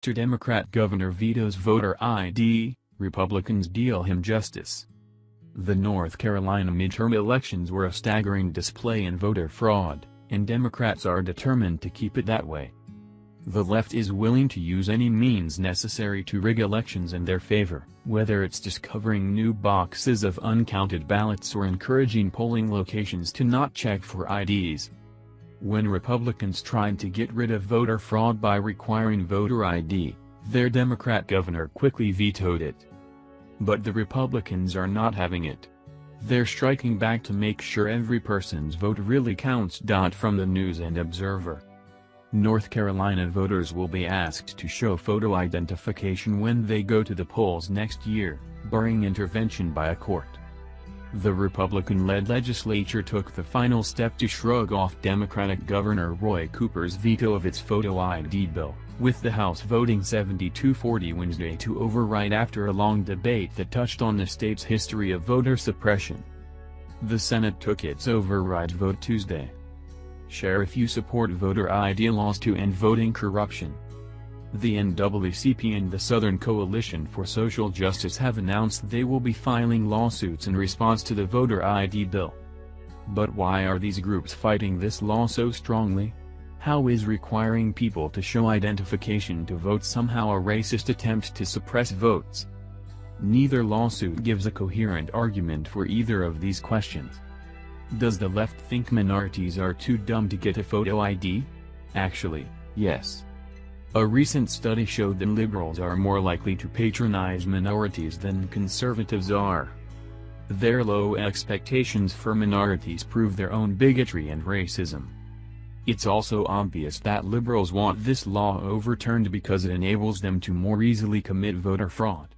To Democrat governor vetoes voter ID, Republicans deal him justice. The North Carolina midterm elections were a staggering display in voter fraud, and Democrats are determined to keep it that way. The left is willing to use any means necessary to rig elections in their favor, whether it's discovering new boxes of uncounted ballots or encouraging polling locations to not check for IDs. When Republicans tried to get rid of voter fraud by requiring voter ID, their Democrat governor quickly vetoed it. But the Republicans are not having it. They're striking back to make sure every person's vote really counts. From the News and Observer. North Carolina voters will be asked to show photo identification when they go to the polls next year, barring intervention by a court. The Republican-led legislature took the final step to shrug off Democratic Governor Roy Cooper's veto of its photo ID bill, with the House voting 72-40 Wednesday to override after a long debate that touched on the state's history of voter suppression. The Senate took its override vote Tuesday. Share if you support voter ID laws to end voting corruption. The NAACP and the Southern Coalition for Social Justice have announced they will be filing lawsuits in response to the voter ID bill. But why are these groups fighting this law so strongly? How is requiring people to show identification to vote somehow a racist attempt to suppress votes? Neither lawsuit gives a coherent argument for either of these questions. Does the left think minorities are too dumb to get a photo ID? Actually, yes. A recent study showed that liberals are more likely to patronize minorities than conservatives are. Their low expectations for minorities prove their own bigotry and racism. It's also obvious that liberals want this law overturned because it enables them to more easily commit voter fraud.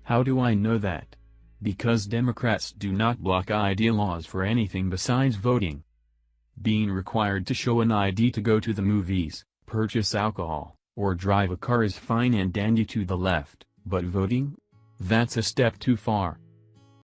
How do I know that? Because Democrats do not block ID laws for anything besides voting. Being required to show an ID to go to the movies, purchase alcohol, or drive a car is fine and dandy to the left, but voting? That's a step too far.